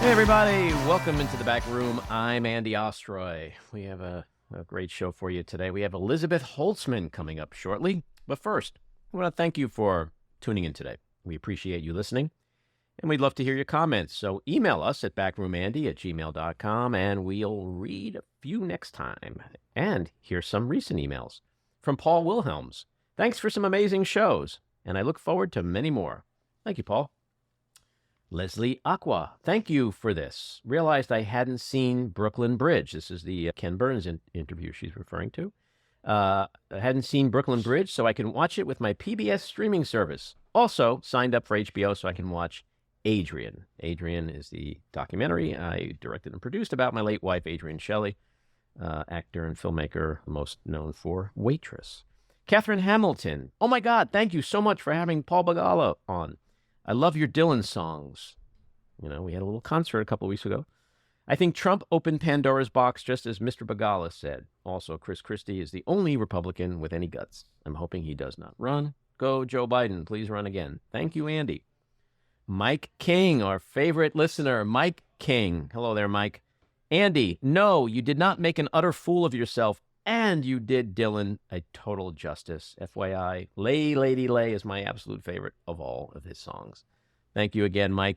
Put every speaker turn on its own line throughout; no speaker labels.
Hey, everybody. Welcome into the back room. I'm Andy Ostroy. We have a great show for you today. We have Elizabeth Holtzman coming up shortly. But first, I want to thank you for tuning in today. We appreciate you listening, and we'd love to hear your comments. So email us at backroomandy@gmail.com, and we'll read a few next time. And here's some recent emails from Paul Wilhelms. Thanks for some amazing shows, and I look forward to many more. Thank you, Paul. Leslie Aqua, thank you for this. Realized I hadn't seen Brooklyn Bridge. This is the Ken Burns interview she's referring to. I hadn't seen Brooklyn Bridge, so I can watch it with my PBS streaming service. Also, signed up for HBO so I can watch Adrian. Adrian is the documentary I directed and produced about my late wife, Adrian Shelley, actor and filmmaker, most known for Waitress. Catherine Hamilton, oh my God, thank you so much for having Paul Begala on. I love your Dylan songs. You know, we had a little concert a couple of weeks ago. I think Trump opened Pandora's box just as Mr. Begala said. Also, Chris Christie is the only Republican with any guts. I'm hoping he does not run. Go, Joe Biden. Please run again. Thank you, Andy. Mike King, our favorite listener. Mike King. Hello there, Mike. Andy, no, you did not make an utter fool of yourself, and you did Dylan a total justice. FYI, Lay Lady Lay is my absolute favorite of all of his songs. Thank you again, Mike.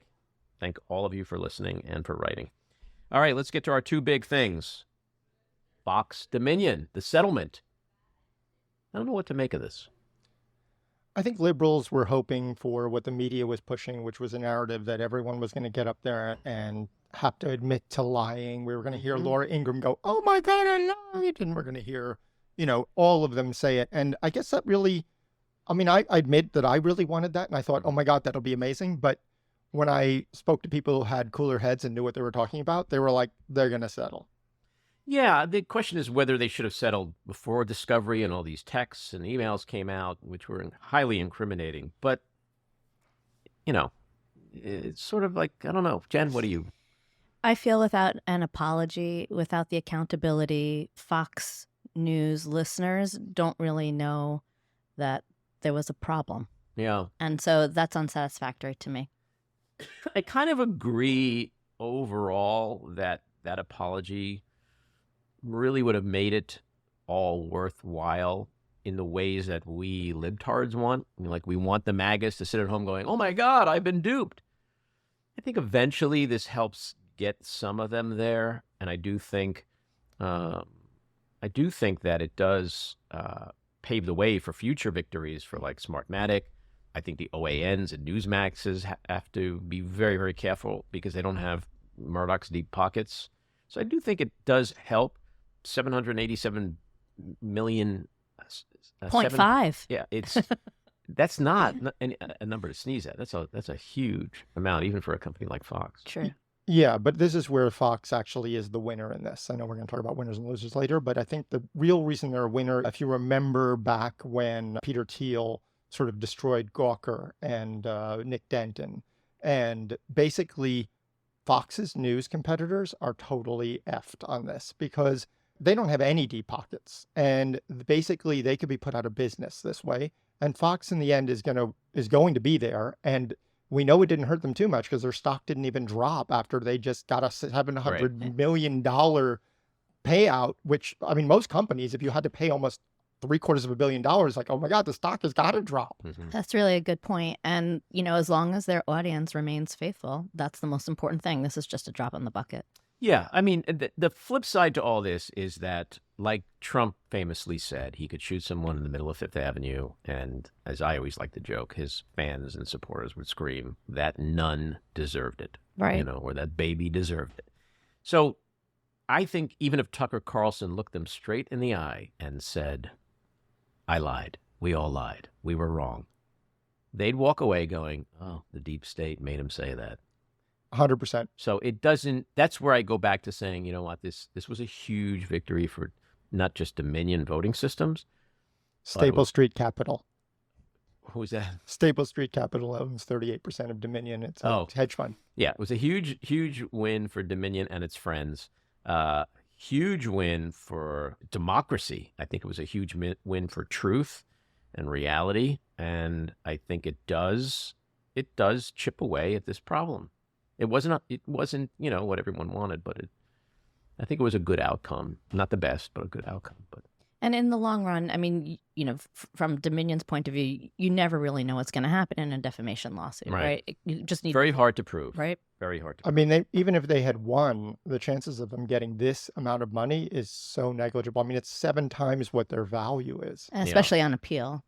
Thank all of you for listening and for writing. All right, let's get to our two big things. Fox Dominion, the settlement. I don't know what to make of this.
I think liberals were hoping for what the media was pushing, which was a narrative that everyone was going to get up there and have to admit to lying. We were going to hear Laura Ingraham go, "Oh my God, I lied." And we're going to hear, all of them say it. And I guess that really, I admit that I really wanted that. And I thought, oh my God, that'll be amazing. But when I spoke to people who had cooler heads and knew what they were talking about, they were like, they're going to settle.
Yeah, the question is whether they should have settled before discovery and all these texts and emails came out, which were highly incriminating. But, it's sort of like, I don't know. Jen, what do you?
I feel without an apology, without the accountability, Fox News listeners don't really know that there was a problem.
Yeah.
And so that's unsatisfactory to me.
I kind of agree overall that apology really would have made it all worthwhile in the ways that we libtards want. Like, we want the MAGAs to sit at home going, oh my God, I've been duped. I think eventually this helps get some of them there. And I do think that it does pave the way for future victories for like Smartmatic. I think the OANs and Newsmaxes have to be very, very careful because they don't have Murdoch's deep pockets. So I do think it does help. 787 million.
0.5.
Yeah, that's not a number to sneeze at. That's a huge amount, even for a company like Fox.
True.
Yeah, but this is where Fox actually is the winner in this. I know we're going to talk about winners and losers later, but I think the real reason they're a winner, if you remember back when Peter Thiel sort of destroyed Gawker and Nick Denton, and basically Fox's news competitors are totally effed on this because they don't have any deep pockets, and basically they could be put out of business this way. And Fox in the end is going to be there, and we know it didn't hurt them too much because their stock didn't even drop after they just got a $700 million payout, which, most companies, if you had to pay almost $750 million, like, oh my God, the stock has got to drop.
Mm-hmm.
That's really a good point. And, as long as their audience remains faithful, that's the most important thing. This is just a drop in the bucket.
Yeah, the flip side to all this is that, like Trump famously said, he could shoot someone in the middle of Fifth Avenue, and as I always like to joke, his fans and supporters would scream that none deserved it,
right?
Or that baby deserved it. So I think even if Tucker Carlson looked them straight in the eye and said, I lied, we all lied, we were wrong, they'd walk away going, oh, the deep state made him say that.
100%.
So it doesn't, that's where I go back to saying, you know what, this was a huge victory for not just Dominion voting systems.
Staple Street Capital.
Who's that?
Staple Street Capital owns 38% of Dominion. It's a hedge fund.
Yeah, it was a huge, huge win for Dominion and its friends. Huge win for democracy. I think it was a huge win for truth and reality. And I think it does chip away at this problem. It wasn't, what everyone wanted, but I think it was a good outcome. Not the best, but a good outcome. But
And in the long run, I mean, from Dominion's point of view, you never really know what's going to happen in a defamation lawsuit, right? You just need
very hard to prove.
right?
Very hard to
I mean, even if they had won, the chances of them getting this amount of money is so negligible. I mean, it's 7 times what their value is.
Especially on appeal.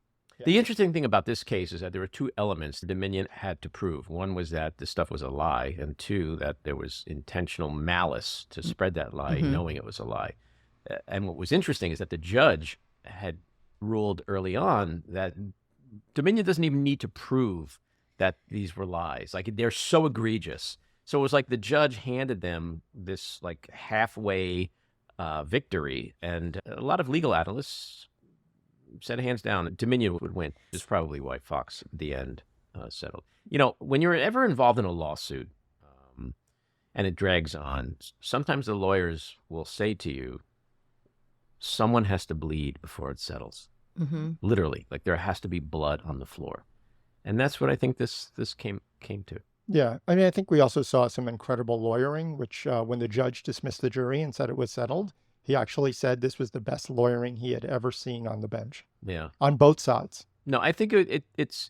The interesting thing about this case is that there were 2 elements Dominion had to prove. One was that the stuff was a lie, and 2, that there was intentional malice to spread that lie, knowing it was a lie. And what was interesting is that the judge had ruled early on that Dominion doesn't even need to prove that these were lies. Like, they're so egregious. So it was like the judge handed them this like halfway victory, and a lot of legal analysts said hands down Dominion would win. It's probably why Fox at the end settled. When you're ever involved in a lawsuit and it drags on, sometimes the lawyers will say to you, someone has to bleed before it settles. Literally, like there has to be blood on the floor. And that's what I think this came to.
Yeah. I mean, I think we also saw some incredible lawyering, which when the judge dismissed the jury and said it was settled, he actually said this was the best lawyering he had ever seen on the bench.
Yeah.
On both sides.
No, I think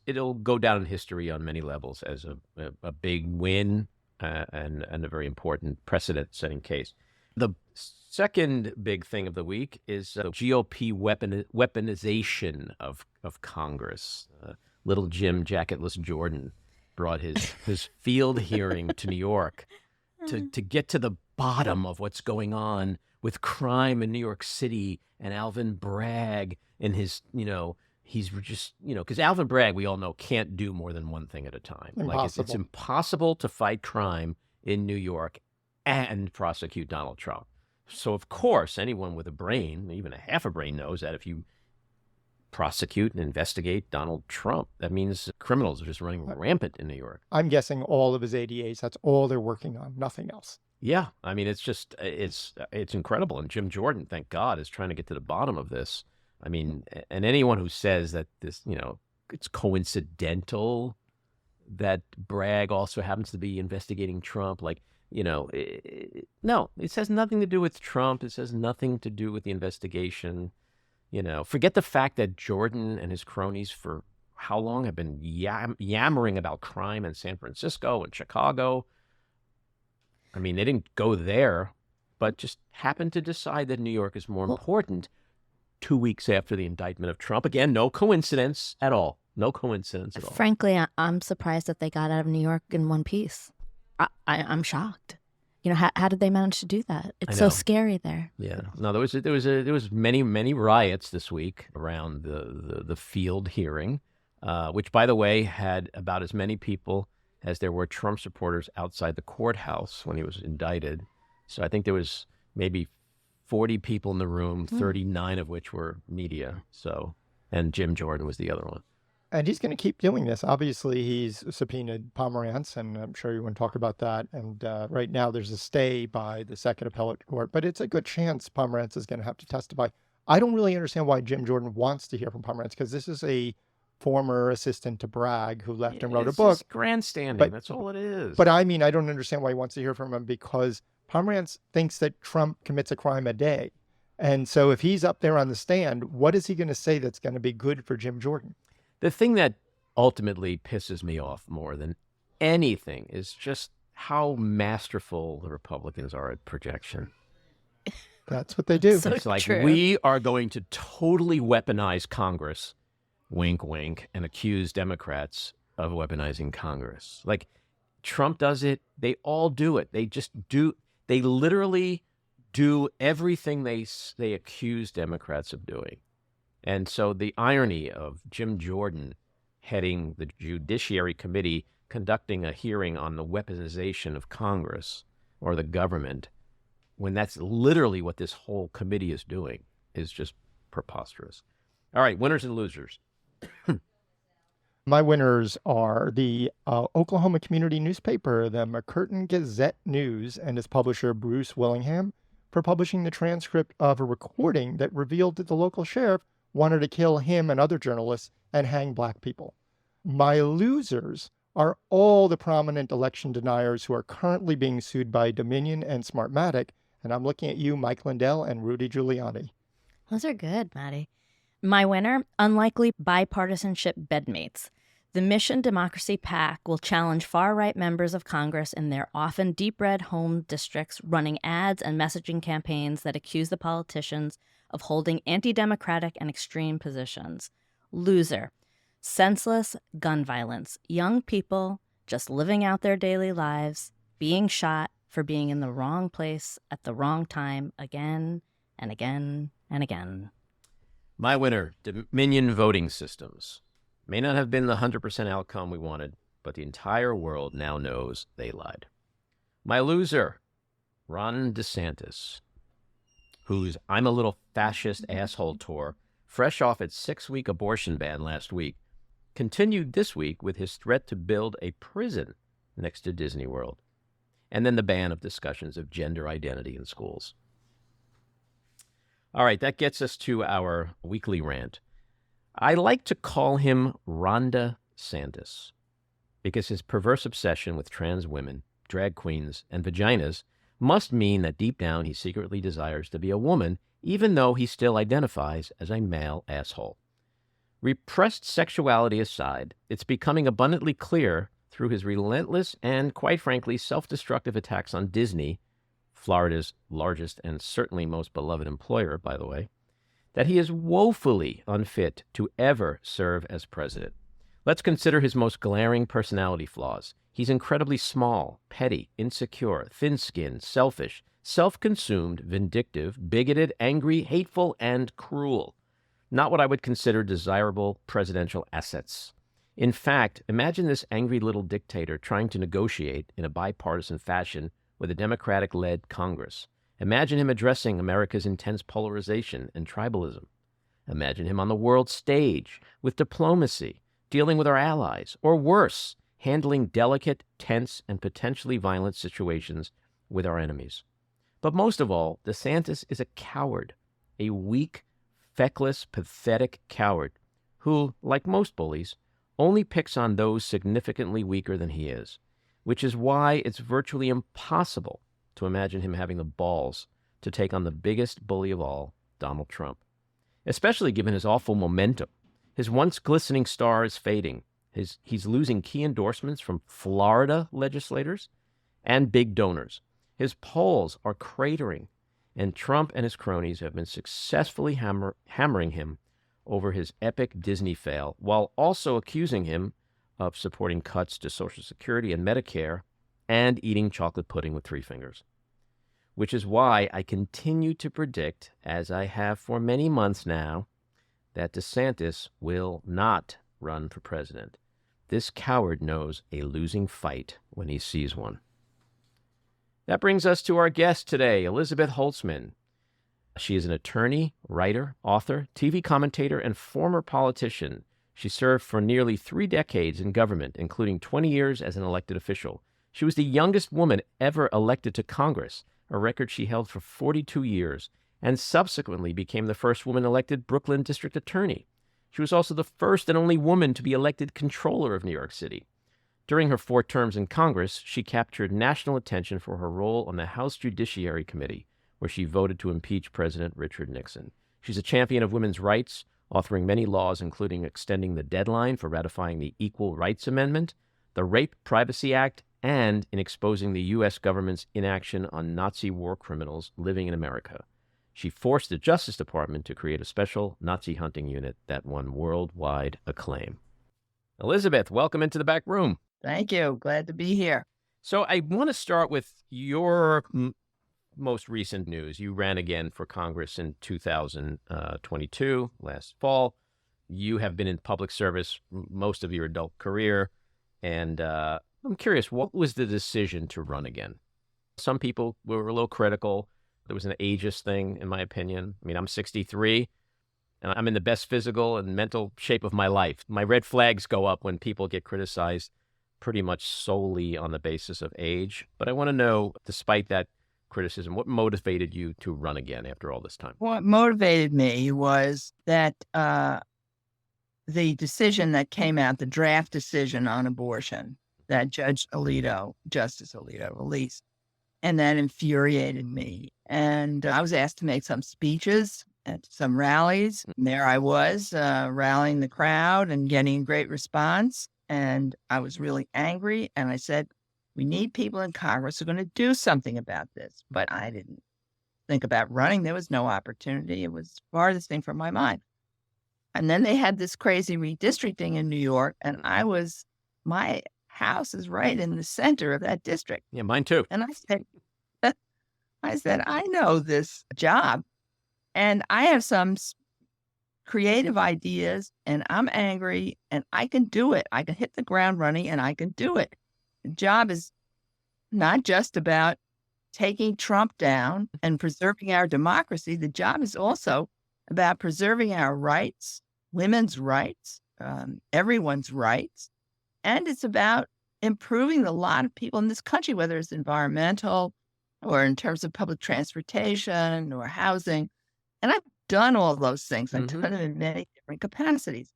it'll go down in history on many levels as a big win and a very important precedent-setting case. The second big thing of the week is GOP weaponization of Congress. Little Jim Jacketless Jordan brought his field hearing to New York to get to the bottom of what's going on with crime in New York City, and Alvin Bragg and his, he's just, because Alvin Bragg, we all know, can't do more than one thing at a time.
Impossible.
Like it's impossible to fight crime in New York and prosecute Donald Trump. So, of course, anyone with a brain, even a half a brain, knows that if you prosecute and investigate Donald Trump, that means criminals are just running rampant in New York.
I'm guessing all of his ADAs, that's all they're working on, nothing else.
Yeah, I mean, it's just, it's incredible. And Jim Jordan, thank God, is trying to get to the bottom of this. I mean, and anyone who says that this, it's coincidental that Bragg also happens to be investigating Trump, like, no, it has nothing to do with Trump. It has nothing to do with the investigation. Forget the fact that Jordan and his cronies for how long have been yammering about crime in San Francisco and Chicago. I mean, they didn't go there, but just happened to decide that New York is more important 2 weeks after the indictment of Trump. Again, no coincidence at all. No coincidence at all.
Frankly, I'm surprised that they got out of New York in one piece. I'm shocked. How did they manage to do that? It's so scary there.
Yeah. No, there was many riots this week around the field hearing, which, by the way, had about as many people as there were Trump supporters outside the courthouse when he was indicted. So I think there was maybe 40 people in the room, 39 of which were media. So, and Jim Jordan was the other one.
And he's going to keep doing this. Obviously, he's subpoenaed Pomerantz, and I'm sure you want to talk about that. And right now, there's a stay by the Second Appellate Court, but it's a good chance Pomerantz is going to have to testify. I don't really understand why Jim Jordan wants to hear from Pomerantz, because this is a former assistant to Bragg who left and wrote a book.
It's grandstanding. That's all it is.
But I mean, I don't understand why he wants to hear from him, because Pomerantz thinks that Trump commits a crime a day. And so if he's up there on the stand, what is he going to say that's going to be good for Jim Jordan?
The thing that ultimately pisses me off more than anything is just how masterful the Republicans are at projection.
That's what they do.
So
It's like,
true.
we are going to totally weaponize Congress, wink, wink, and accuse Democrats of weaponizing Congress. Like, Trump does it. They all do it. They literally do everything they accuse Democrats of doing. And so the irony of Jim Jordan heading the Judiciary Committee, conducting a hearing on the weaponization of Congress or the government, when that's literally what this whole committee is doing, is just preposterous. All right, winners and losers.
My winners are the Oklahoma community newspaper, the McCurtain Gazette News, and its publisher, Bruce Willingham, for publishing the transcript of a recording that revealed that the local sheriff wanted to kill him and other journalists and hang black people. My losers are all the prominent election deniers who are currently being sued by Dominion and Smartmatic. And I'm looking at you, Mike Lindell and Rudy Giuliani.
Those are good, Maddie. My winner, unlikely bipartisanship bedmates. The Mission Democracy PAC will challenge far-right members of Congress in their often deep-red home districts, running ads and messaging campaigns that accuse the politicians of holding anti-democratic and extreme positions. Loser. Senseless gun violence. Young people just living out their daily lives, being shot for being in the wrong place at the wrong time again and again and again.
My winner, Dominion voting systems. May not have been the 100% outcome we wanted, but the entire world now knows they lied. My loser, Ron DeSantis, whose I'm a Little Fascist Asshole tour, fresh off its 6-week abortion ban last week, continued this week with his threat to build a prison next to Disney World, and then the ban of discussions of gender identity in schools. All right, that gets us to our weekly rant. I like to call him Rhonda Santis because his perverse obsession with trans women, drag queens, and vaginas must mean that deep down he secretly desires to be a woman, even though he still identifies as a male asshole. Repressed sexuality aside, it's becoming abundantly clear through his relentless and, quite frankly, self-destructive attacks on Disney, Florida's largest and certainly most beloved employer, by the way, that he is woefully unfit to ever serve as president. Let's consider his most glaring personality flaws. He's incredibly small, petty, insecure, thin-skinned, selfish, self-consumed, vindictive, bigoted, angry, hateful, and cruel. Not what I would consider desirable presidential assets. In fact, imagine this angry little dictator trying to negotiate in a bipartisan fashion with a Democratic-led Congress. Imagine him addressing America's intense polarization and tribalism. Imagine him on the world stage with diplomacy, dealing with our allies, or worse, handling delicate, tense, and potentially violent situations with our enemies. But most of all, DeSantis is a coward, a weak, feckless, pathetic coward who, like most bullies, only picks on those significantly weaker than he is, which is why it's virtually impossible to imagine him having the balls to take on the biggest bully of all, Donald Trump, especially given his awful momentum. His once glistening star is fading. He's losing key endorsements from Florida legislators and big donors. His polls are cratering, and Trump and his cronies have been successfully hammering him over his epic Disney fail, while also accusing him of supporting cuts to Social Security and Medicare and eating chocolate pudding with 3 fingers. Which is why I continue to predict, as I have for many months now, that DeSantis will not run for president. This coward knows a losing fight when he sees one. That brings us to our guest today, Elizabeth Holtzman. She is an attorney, writer, author, TV commentator, and former politician. She served for nearly 3 decades in government, including 20 years as an elected official. She was the youngest woman ever elected to Congress, a record she held for 42 years, and subsequently became the first woman elected Brooklyn District Attorney. She was also the first and only woman to be elected Comptroller of New York City. During her 4 terms in Congress, she captured national attention for her role on the House Judiciary Committee, where she voted to impeach President Richard Nixon. She's a champion of women's rights, authoring many laws, including extending the deadline for ratifying the Equal Rights Amendment, the Rape Privacy Act, and in exposing the U.S. government's inaction on Nazi war criminals living in America. She forced the Justice Department to create a special Nazi hunting unit that won worldwide acclaim. Elizabeth, welcome into the back room.
Thank you. Glad to be here.
So I want to start with your most recent news. You ran again for Congress in 2022, last fall. You have been in public service most of your adult career, and I'm curious, what was the decision to run again? Some people were a little critical. There was an ageist thing, in my opinion. I mean, I'm 63, and I'm in the best physical and mental shape of my life. My red flags go up when people get criticized pretty much solely on the basis of age. But I want to know, despite that criticism, what motivated you to run again after all this time?
What motivated me was that the decision that came out, the draft decision on abortion, that Justice Alito released. And that infuriated me. And I was asked to make some speeches at some rallies. And there I was, rallying the crowd and getting a great response. And I was really angry. And I said, we need people in Congress who are going to do something about this. But I didn't think about running. There was no opportunity. It was the farthest thing from my mind. And then they had this crazy redistricting in New York. And my house is right in the center of that district.
Yeah, mine too.
And I said, I know this job and I have some creative ideas and I'm angry and I can do it. I can hit the ground running and I can do it. The job is not just about taking Trump down and preserving our democracy. The job is also about preserving our rights, women's rights, everyone's rights. And it's about improving the lot of people in this country, whether it's environmental or in terms of public transportation or housing. And I've done all those things. I've done them in many different capacities.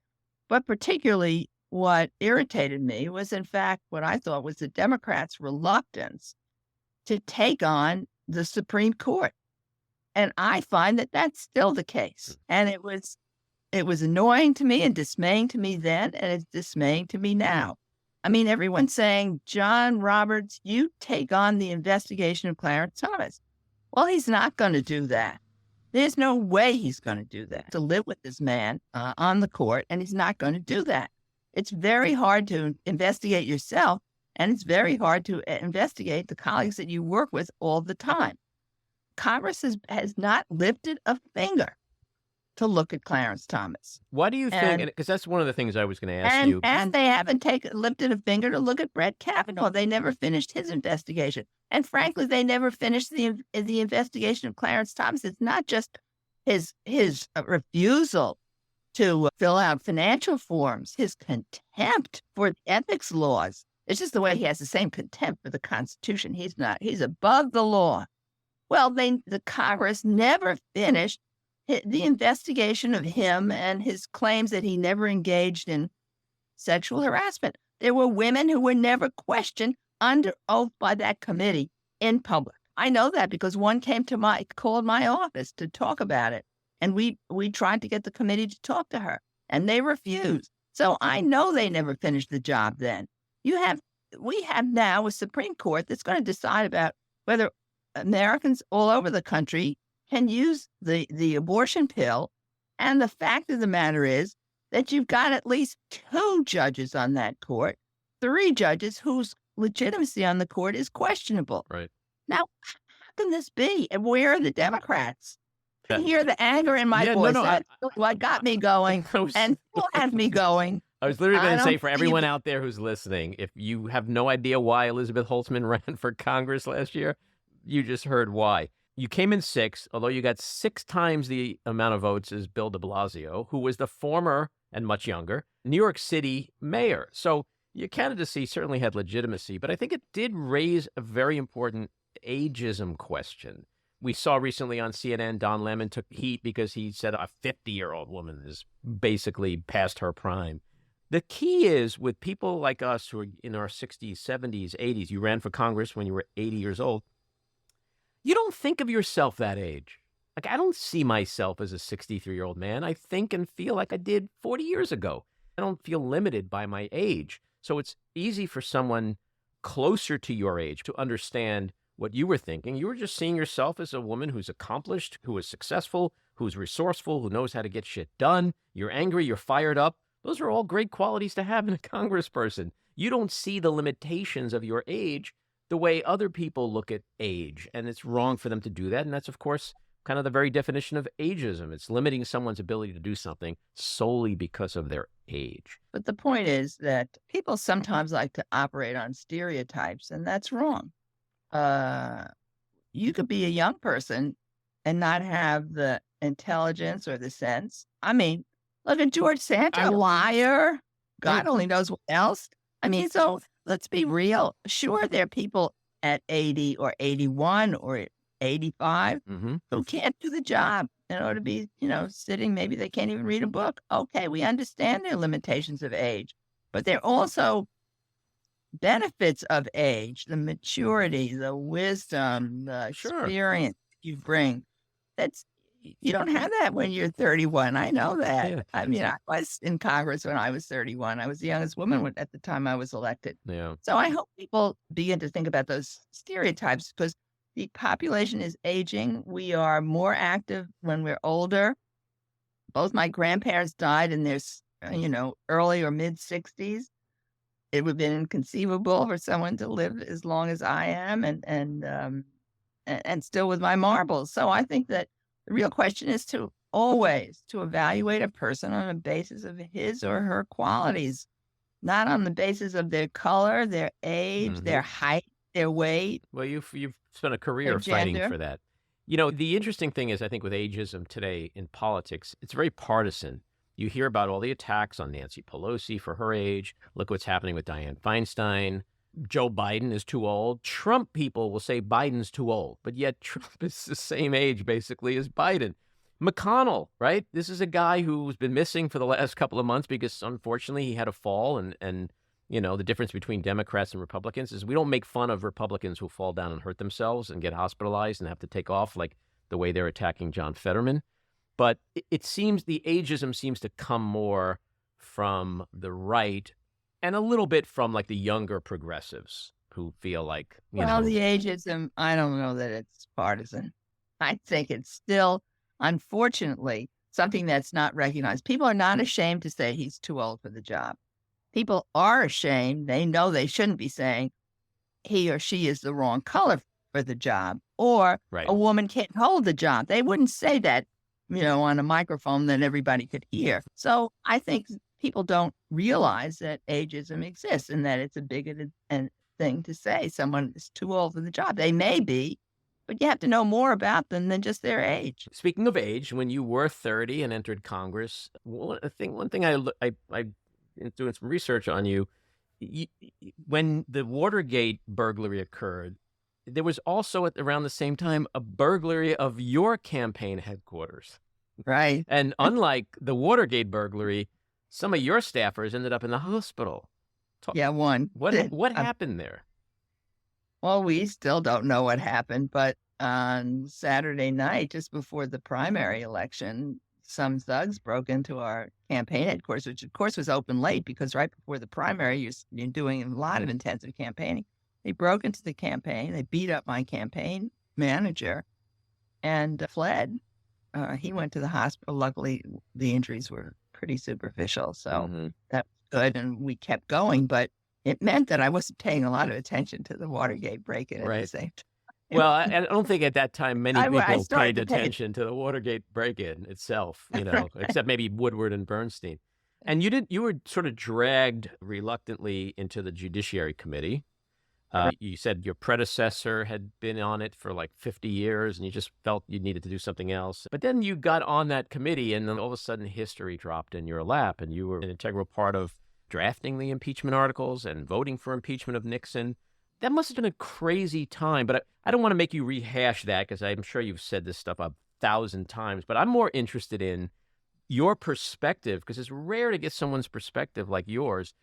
But particularly what irritated me was, in fact, what I thought was the Democrats' reluctance to take on the Supreme Court. And I find that that's still the case. And it was annoying to me and dismaying to me then, and it's dismaying to me now. I mean, everyone's saying, John Roberts, you take on the investigation of Clarence Thomas. Well, he's not going to do that. There's no way he's going to do that, to live with this man on the court, and he's not going to do that. It's very hard to investigate yourself, and it's very hard to investigate the colleagues that you work with all the time. Congress has not lifted a finger to look at Clarence Thomas.
Why do you think, because that's one of the things I was going to ask you.
And they haven't lifted a finger to look at Brett Kavanaugh. They never finished his investigation. And frankly, they never finished the investigation of Clarence Thomas. It's not just his refusal to fill out financial forms, his contempt for the ethics laws. It's just the way he has the same contempt for the Constitution. He's above the law. Well, the Congress never finished the investigation of him and his claims that he never engaged in sexual harassment. There were women who were never questioned under oath by that committee in public. I know that because one called my office to talk about it. And we tried to get the committee to talk to her and they refused. So I know they never finished the job then. We have now a Supreme Court that's going to decide about whether Americans all over the country can use the abortion pill. And the fact of the matter is that you've got at least 2 judges on that court, 3 judges whose legitimacy on the court is questionable.
Right.
Now, how can this be? And where are the Democrats? I hear the anger in my voice. That's what got me going and still has me going.
I was literally going to say, for everyone out there who's listening, if you have no idea why Elizabeth Holtzman ran for Congress last year, you just heard why. You came in 6th, although you got 6 times the amount of votes as Bill de Blasio, who was the former and much younger New York City mayor. So your candidacy certainly had legitimacy, but I think it did raise a very important ageism question. We saw recently on CNN, Don Lemon took heat because he said a 50-year-old woman is basically past her prime. The key is with people like us who are in our 60s, 70s, 80s, you ran for Congress when you were 80 years old. You don't think of yourself that age. Like, I don't see myself as a 63-year-old man. I think and feel like I did 40 years ago. I don't feel limited by my age. So it's easy for someone closer to your age to understand what you were thinking. You were just seeing yourself as a woman who's accomplished, who is successful, who's resourceful, who knows how to get shit done. You're angry, you're fired up. Those are all great qualities to have in a congressperson. You don't see the limitations of your age the way other people look at age, and it's wrong for them to do that. And that's, of course, kind of the very definition of ageism. It's limiting someone's ability to do something solely because of their age.
But the point is that people sometimes like to operate on stereotypes, and that's wrong. You could be a young person and not have the intelligence or the sense. I mean, look at George Santa, liar. God only knows what else. I mean, so let's be real. Sure, there are people at 80 or 81 or 85 who can't do the job in order to be, sitting. Maybe they can't even read a book. Okay, we understand their limitations of age, but they're also benefits of age, the maturity, the wisdom, the
Sure.
experience you bring. You don't have that when you're 31. I know that.
Yeah.
I mean, I was in Congress when I was 31. I was the youngest woman at the time I was elected.
Yeah.
So I hope people begin to think about those stereotypes because the population is aging. We are more active when we're older. Both my grandparents died in their, early or mid 60s. It would have been inconceivable for someone to live as long as I am and still with my marbles. So I think that the real question is to always to evaluate a person on the basis of his or her qualities, not on the basis of their color, their age, their height, their weight,
Well, you've spent a career
their
fighting
gender.
for that. The interesting thing is, I think with ageism today in politics, it's very partisan. You hear about all the attacks on Nancy Pelosi for her age. Look what's happening with Dianne Feinstein. Joe Biden is too old. Trump people will say Biden's too old, but yet Trump is the same age basically as Biden. McConnell, right? This is a guy who's been missing for the last couple of months because unfortunately he had a fall and the difference between Democrats and Republicans is we don't make fun of Republicans who fall down and hurt themselves and get hospitalized and have to take off like the way they're attacking John Fetterman. But it seems the ageism seems to come more from the right and a little bit from like the younger progressives who feel like,
Well, the ageism, I don't know that it's partisan. I think it's still, unfortunately, something that's not recognized. People are not ashamed to say he's too old for the job. People are ashamed. They know they shouldn't be saying he or she is the wrong color for the job or
Right.
a woman can't hold the job. They wouldn't say that, on a microphone that everybody could hear. So I think people don't realize that ageism exists and that it's a bigoted thing to say someone is too old for the job. They may be, but you have to know more about them than just their age.
Speaking of age, when you were 30 and entered Congress, one thing I in doing some research on you, when the Watergate burglary occurred, there was also around the same time a burglary of your campaign headquarters.
Right.
And unlike the Watergate burglary, some of your staffers ended up in the hospital.
Yeah, one.
What happened there?
Well, we still don't know what happened, but on Saturday night, just before the primary election, some thugs broke into our campaign headquarters, which of course was open late because right before the primary, you're doing a lot of intensive campaigning. They broke into the campaign. They beat up my campaign manager and fled. He went to the hospital. Luckily, the injuries were pretty superficial, so that was good, and we kept going. But it meant that I wasn't paying a lot of attention to the Watergate break-in at the same time.
Well, I don't think at that time many people
started
paid
to pay
attention to the Watergate break-in itself, except maybe Woodward and Bernstein. And you were sort of dragged reluctantly into the Judiciary Committee. You said your predecessor had been on it for like 50 years and you just felt you needed to do something else. But then you got on that committee and then all of a sudden history dropped in your lap and you were an integral part of drafting the impeachment articles and voting for impeachment of Nixon. That must have been a crazy time, but I don't want to make you rehash that because I'm sure you've said this stuff 1,000 times, but I'm more interested in your perspective because it's rare to get someone's perspective like yours.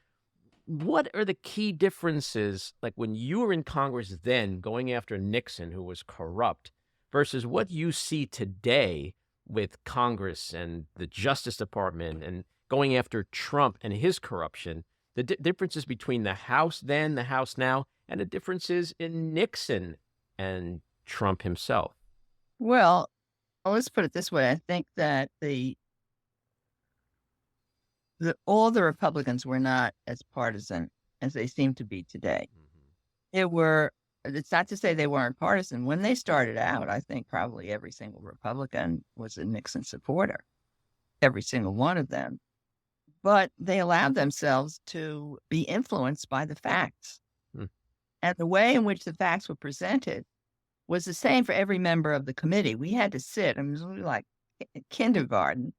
What are the key differences, like when you were in Congress then going after Nixon, who was corrupt, versus what you see today with Congress and the Justice Department and going after Trump and his corruption, the differences between the House then, the House now, and the differences in Nixon and Trump himself?
Well, let's put it this way. I think that all the Republicans were not as partisan as they seem to be today. It's not to say they weren't partisan. When they started out, I think probably every single Republican was a Nixon supporter, every single one of them. But they allowed themselves to be influenced by the facts. And the way in which the facts were presented was the same for every member of the committee. We had to sit, it was like kindergarten.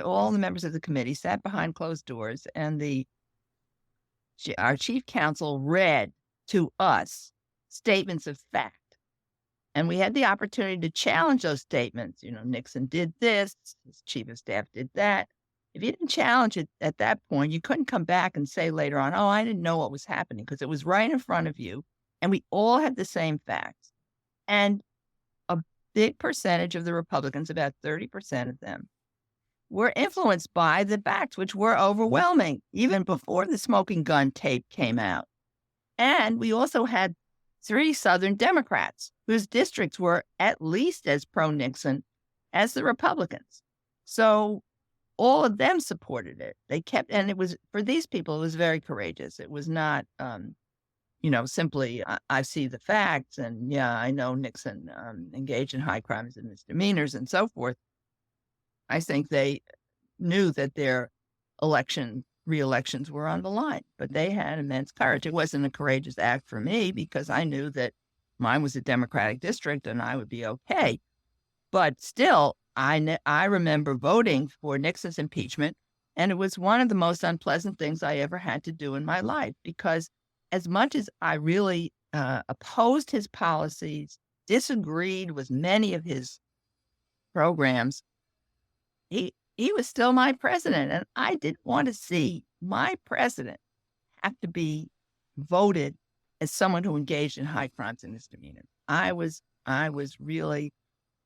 All the members of the committee sat behind closed doors and our chief counsel read to us statements of fact. And we had the opportunity to challenge those statements. Nixon did this, his chief of staff did that. If you didn't challenge it at that point, you couldn't come back and say later on, oh, I didn't know what was happening, because it was right in front of you. And we all had the same facts. And a big percentage of the Republicans, about 30% of them, were influenced by the facts, which were overwhelming, even before the smoking gun tape came out. And we also had 3 Southern Democrats whose districts were at least as pro-Nixon as the Republicans. So all of them supported it. They kept, and it was, for these people, it was very courageous. It was not, simply, I see the facts, and yeah, I know Nixon engaged in high crimes and misdemeanors and so forth. I think they knew that their re-elections were on the line, but they had immense courage. It wasn't a courageous act for me, because I knew that mine was a Democratic district and I would be okay. But still, I remember voting for Nixon's impeachment, and it was one of the most unpleasant things I ever had to do in my life, because as much as I really opposed his policies, disagreed with many of his programs, he was still my president, and I didn't want to see my president have to be voted as someone who engaged in high crimes and misdemeanors. I was really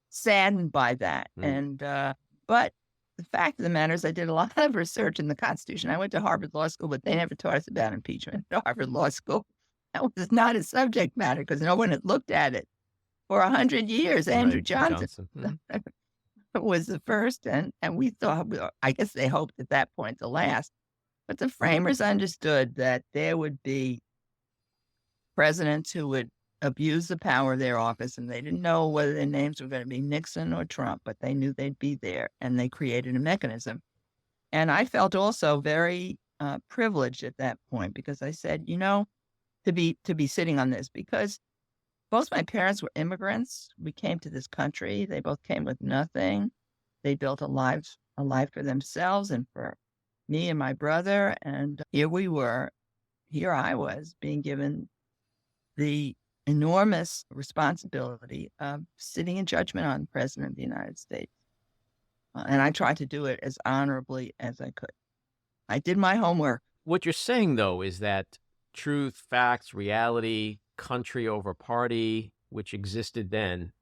saddened by that. And but the fact of the matter is, I did a lot of research in the Constitution. I went to Harvard Law School, but they never taught us about impeachment at Harvard Law School. That was not a subject matter, because no one had looked at it for 100 years. Andrew Johnson. Was the first, and we thought, I guess they hoped at that point the last. But the framers understood that there would be presidents who would abuse the power of their office, and they didn't know whether their names were going to be Nixon or Trump, but they knew they'd be there, and they created a mechanism. And I felt also very privileged at that point, because I said, to be sitting on this, because both my parents were immigrants. We came to this country. They both came with nothing. They built a life for themselves and for me and my brother. And here I was being given the enormous responsibility of sitting in judgment on the President of the United States. And I tried to do it as honorably as I could. I did my homework.
What you're saying, though, is that truth, facts, reality, country over party, which existed then,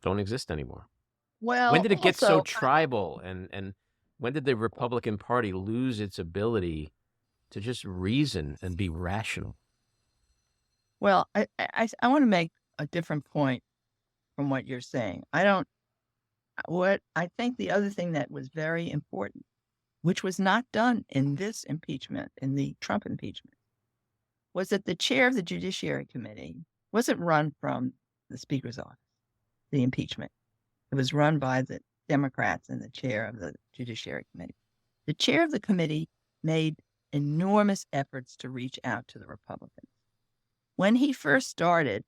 don't exist anymore.
Well,
when did it get so
also,
tribal, and when did the Republican Party lose its ability to just reason and be rational?
Well, I want to make a different point from what you're saying. I think the other thing that was very important, which was not done in this impeachment, in the Trump impeachment, was that the chair of the Judiciary Committee wasn't run from the Speaker's office, the impeachment. It was run by the Democrats and the chair of the Judiciary Committee. The chair of the committee made enormous efforts to reach out to the Republicans. When he first started,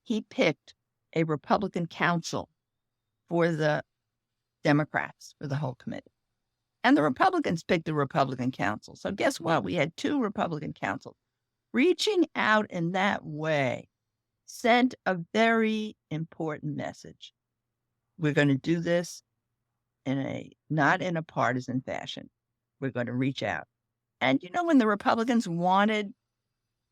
he picked a Republican counsel for the Democrats, for the whole committee. And the Republicans picked a Republican counsel. So guess what? We had 2 Republican counsels. Reaching out in that way sent a very important message. We're going to do this not in a partisan fashion. We're going to reach out. And when the Republicans wanted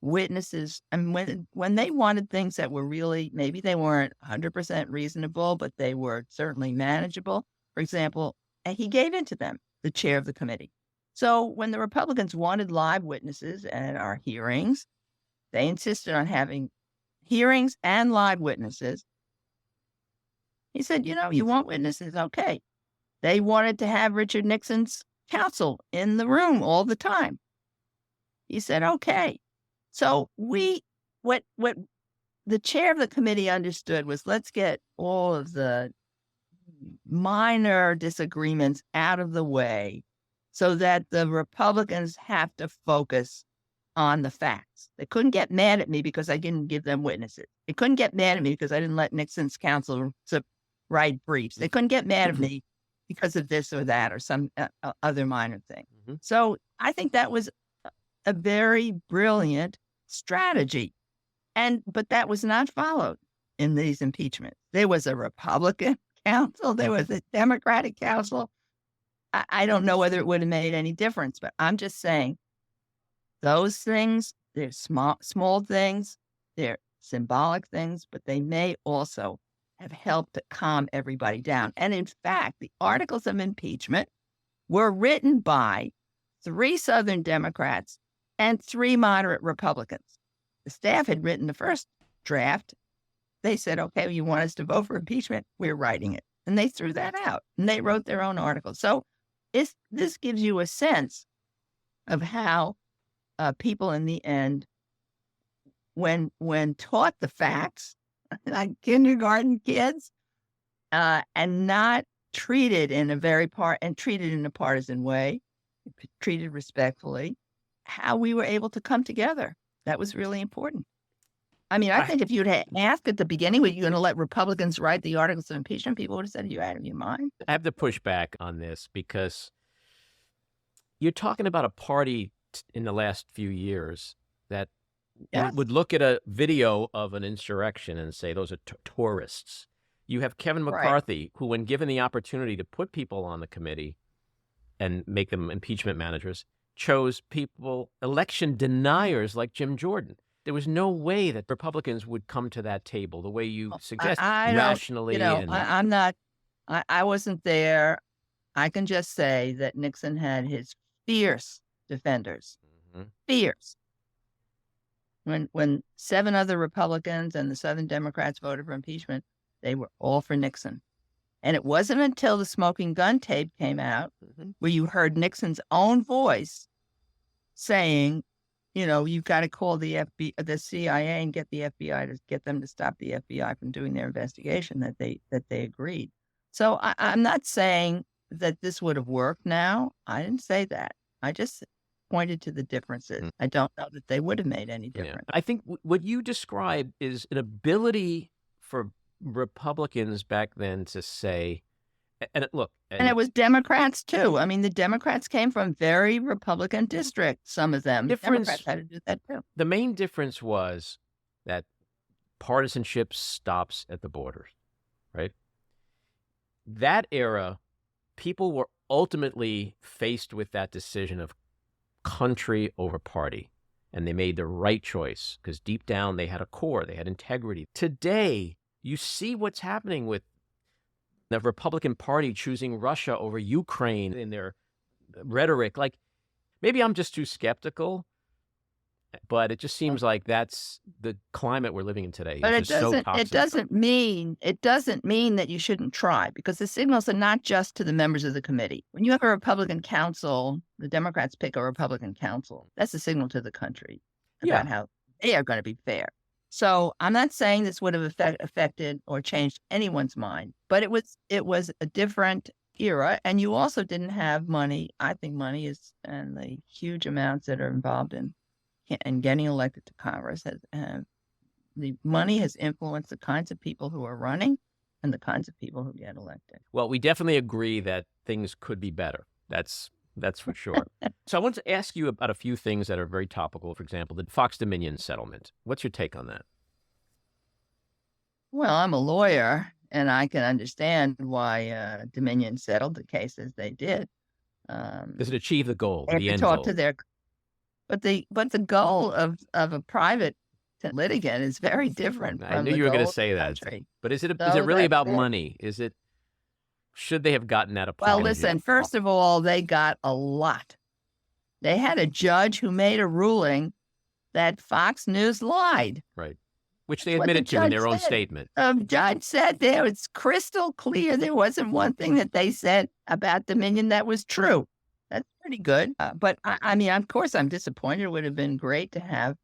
witnesses, and when they wanted things that were really, maybe they weren't 100% reasonable, but they were certainly manageable. For example, he gave in to them, the chair of the committee. So when the Republicans wanted live witnesses at our hearings, they insisted on having hearings and live witnesses. He said, you want witnesses? Okay. They wanted to have Richard Nixon's counsel in the room all the time. He said, okay. So what the chair of the committee understood was, let's get all of the minor disagreements out of the way so that the Republicans have to focus on the facts. They couldn't get mad at me because I didn't give them witnesses. They couldn't get mad at me because I didn't let Nixon's counsel write briefs. They couldn't get mad at me because of this or that or some other minor thing. Mm-hmm. So I think that was a very brilliant strategy. But that was not followed in these impeachments. There was a Republican counsel. There was a Democratic counsel. I don't know whether it would have made any difference, but I'm just saying those things, they're small things, they're symbolic things, but they may also have helped to calm everybody down. And in fact, the articles of impeachment were written by 3 Southern Democrats and 3 moderate Republicans. The staff had written the first draft. They said, okay, you want us to vote for impeachment? We're writing it. And they threw that out and they wrote their own articles. So this gives you a sense of how people in the end, when taught the facts, like kindergarten kids, and not treated in a partisan way, treated respectfully, how we were able to come together. That was really important. I mean, I think if you'd asked at the beginning, were you going to let Republicans write the articles of impeachment, people would have said, you're out of your mind.
I have to push back on this because you're talking about a party in the last few years that would look at a video of an insurrection and say, those are tourists. You have Kevin McCarthy, who, when given the opportunity to put people on the committee and make them impeachment managers, chose people, election deniers like Jim Jordan. There was no way that Republicans would come to that table the way you suggest, rationally.
I wasn't there. I can just say that Nixon had his fierce defenders, fierce. When 7 other Republicans and the Southern Democrats voted for impeachment, they were all for Nixon. And it wasn't until the smoking gun tape came out where you heard Nixon's own voice saying, you've got to call the CIA and get the FBI to get them to stop the FBI from doing their investigation, that they agreed. So I'm not saying that this would have worked now. I didn't say that. I just pointed to the differences. I don't know that they would have made any difference.
I think what you described is an ability for Republicans back then to say, and look.
And it was Democrats too. I mean, the Democrats came from very Republican districts, some of them. Democrats had to do that too.
The main difference was that partisanship stops at the borders, right? That era, people were ultimately faced with that decision of country over party. And they made the right choice because deep down they had a core, they had integrity. Today, you see what's happening with the Republican Party choosing Russia over Ukraine in their rhetoric. Like, maybe I'm just too skeptical, but it just seems like that's the climate we're living in today.
But it doesn't mean that you shouldn't try, because the signals are not just to the members of the committee. When you have a Republican council, the Democrats pick a Republican council. That's a signal to the country about how they are going to be fair. So I'm not saying this would have affected or changed anyone's mind, but it was a different era, and you also didn't have money. I think money is, and the huge amounts that are involved in getting elected to Congress, the money has influenced the kinds of people who are running and the kinds of people who get elected.
Well, we definitely agree that things could be better. That's for sure. So I want to ask you about a few things that are very topical. For example, the Fox Dominion settlement. What's your take on that?
Well, I'm a lawyer, and I can understand why Dominion settled the case as they did.
Does it achieve the goal, the end
goal? But the goal of a private litigant is very different.
I knew you were going to say that. But is it really about money? Should they have gotten that apology?
Well, listen, first of all, they got a lot. They had a judge who made a ruling that Fox News lied.
Right. Which they admitted to in their own statement.
The judge said there, it's crystal clear. There wasn't one thing that they said about Dominion that was true. That's pretty good. But I mean, of course, I'm disappointed. It would have been great to have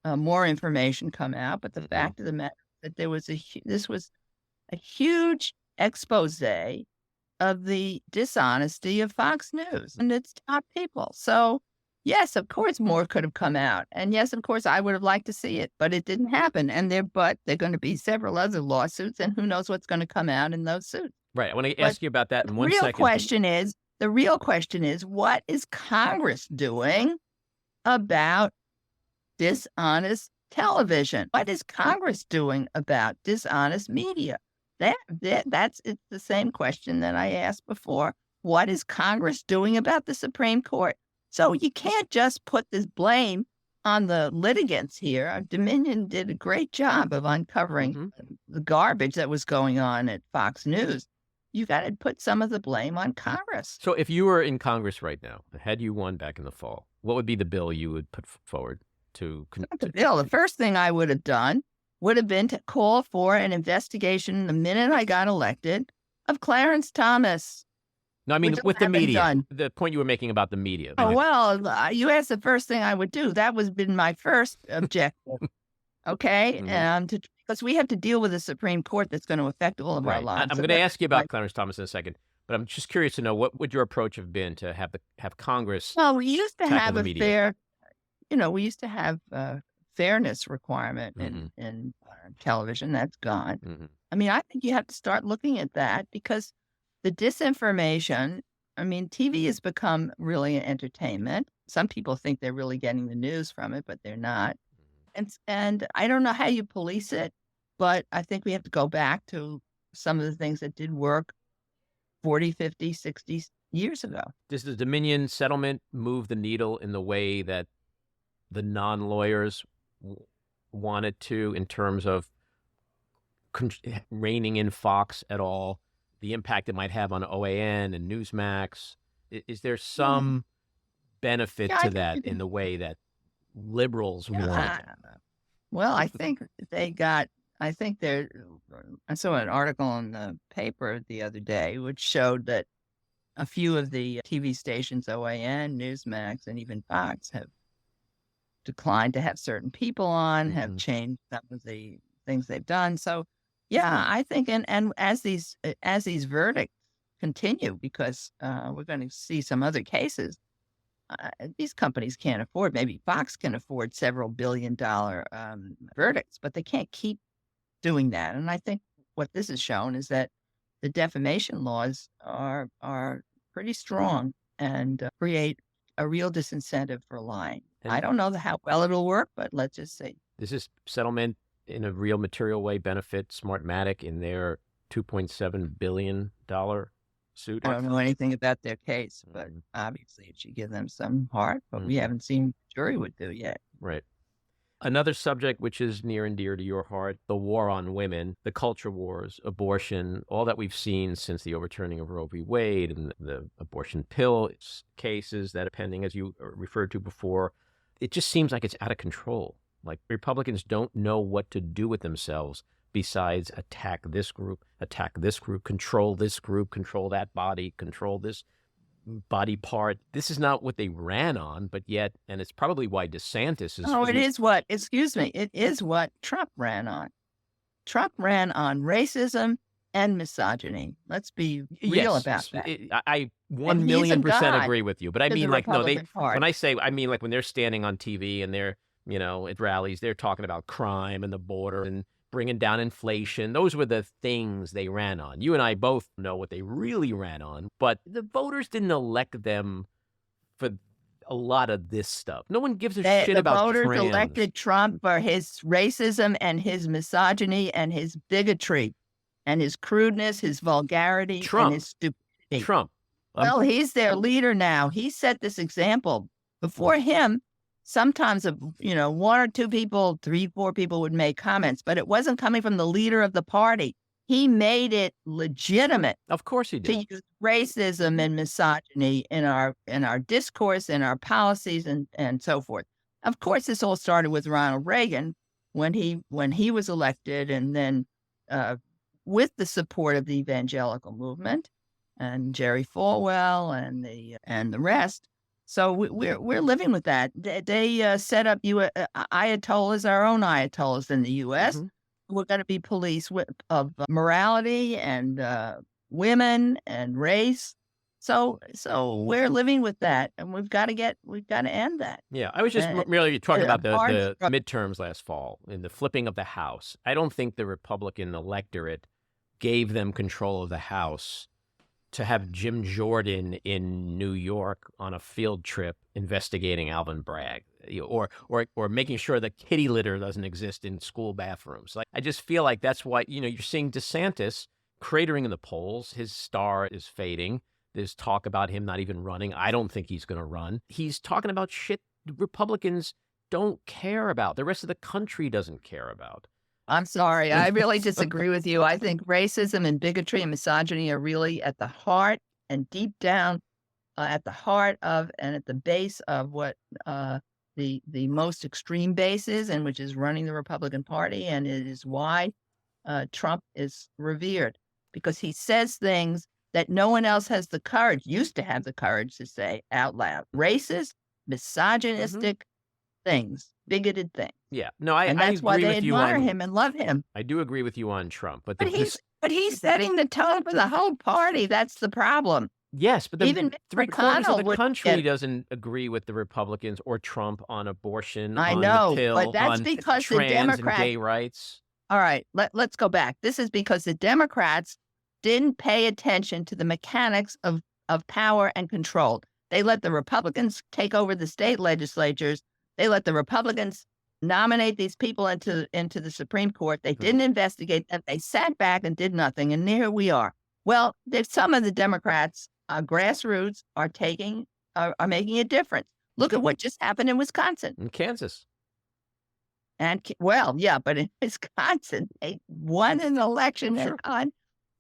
more information come out. But the fact of the matter is that this was a huge expose of the dishonesty of Fox News and its top people. So, yes, of course, more could have come out. And yes, of course, I would have liked to see it, but it didn't happen. And there are going to be several other lawsuits, and who knows what's going to come out in those suits.
Right. I want to ask you about that in 1 second.
The real question is, what is Congress doing about dishonest television? What is Congress doing about dishonest media? It's the same question that I asked before. what is Congress doing about the Supreme Court? So you can't just put this blame on the litigants here. Dominion did a great job of uncovering the garbage that was going on at Fox News. You got to put some of the blame on Congress.
So if you were in Congress right now, had you won back in the fall, what would be the bill you would put forward to?
Not the bill. The first thing I would have done would have been to call for an investigation the minute I got elected of Clarence Thomas.
No, I mean,
which
with the
haven't
media,
done.
the point you were making about the media.
Oh, well, you asked the first thing I would do. That was been my first objective. Okay. Because we have to deal with a Supreme Court that's going to affect all of our lives.
I'm going to ask you about Clarence Thomas in a second, but I'm just curious to know, what would your approach have been to have Congress?
Well, we used to have
the
a
media?
fair, we used to have a fairness requirement in television. That's gone. I mean, I think you have to start looking at that, because the disinformation, I mean, TV has become really an entertainment. Some people think they're really getting the news from it, but they're not. And I don't know how you police it, but I think we have to go back to some of the things that did work 40, 50, 60 years ago.
Does the Dominion settlement move the needle in the way that the non-lawyers wanted to, in terms of reining in Fox at all, the impact it might have on OAN and Newsmax? Is there some benefit to that in the way that liberals want?
Well, I think I saw an article in the paper the other day which showed that a few of the TV stations, OAN, Newsmax, and even Fox, have declined to have certain people on, have changed some of the things they've done. So, yeah, I think, and as these verdicts continue, because we're going to see some other cases, these companies can't afford, maybe Fox can afford several $billion-dollar verdicts, but they can't keep doing that. And I think what this has shown is that the defamation laws are pretty strong and create a real disincentive for lying.
And
I don't know how well it'll work, but let's just see.
Does this settlement in a real material way benefit Smartmatic in their $2.7 billion suit?
I don't know anything about their case, but obviously it should give them some heart, but we haven't seen what the jury would do yet.
Right. Another subject which is near and dear to your heart, the war on women, the culture wars, abortion, all that we've seen since the overturning of Roe v. Wade and the abortion pill cases that are pending, as you referred to before. It just seems like it's out of control. Like Republicans don't know what to do with themselves besides attack this group, control this group, control that body, control this body part. This is not what they ran on, but yet, and it's probably why DeSantis is.
Oh, it is what Trump ran on. Trump ran on racism and misogyny. Let's be real about that.
I 1,000,000% agree with you, but I mean, like, no,
when
I mean, like when they're standing on TV and they're, at rallies, they're talking about crime and the border and bringing down inflation. Those were the things they ran on. You and I both know what they really ran on, but the voters didn't elect them for a lot of this stuff. No one gives a shit about
the voters
trans.
elected Trump for his racism and his misogyny and his bigotry and his crudeness, his vulgarity, and his stupidity.
Trump.
Well, he's their leader now. He set this example. Before him, sometimes, one or two people, 3, 4 people would make comments, but it wasn't coming from the leader of the party. He made it legitimate.
Of course he did.
To use racism and misogyny in our discourse, in our policies, and so forth. Of course, this all started with Ronald Reagan when he was elected, and then with the support of the evangelical movement and Jerry Falwell and the rest. So we're living with that. They set up ayatollahs, our own ayatollahs in the U.S. We're going to be police of morality and women and race. So we're living with that, and we've got to end that.
Yeah, I was just merely talking about the midterms last fall and the flipping of the House. I don't think the Republican electorate gave them control of the House to have Jim Jordan in New York on a field trip investigating Alvin Bragg, or making sure that kitty litter doesn't exist in school bathrooms. Like, I just feel like that's why, you're seeing DeSantis cratering in the polls. His star is fading. There's talk about him not even running. I don't think he's going to run. He's talking about shit Republicans don't care about. The rest of the country doesn't care about.
I'm sorry. I really disagree with you. I think racism and bigotry and misogyny are really at the heart and deep down at the heart of and at the base of what the most extreme base is, and which is running the Republican Party. And it is why Trump is revered, because he says things that no one else has the courage, used to have the courage to say out loud. Racist, misogynistic things, bigoted things.
Yeah. No,
And that's why they admire him and love him.
I do agree with you on Trump. But
he's setting the tone for the whole party. That's the problem.
Yes, but
Even
three-quarters of the
McConnell
country doesn't agree with the Republicans or Trump on abortion,
I
on
know,
the pill,
but that's
on
because the
trans and
Democrats.
gay rights.
All right, let's go back. This is because the Democrats didn't pay attention to the mechanics of power and control. They let the Republicans take over the state legislatures. They let the Republicans nominate these people into the Supreme Court. They didn't investigate them. They sat back and did nothing. And here we are. Well, there's some of the Democrats, grassroots, are making a difference. Look at what just happened in Wisconsin.
In Kansas.
And well, yeah, but in Wisconsin, they won an election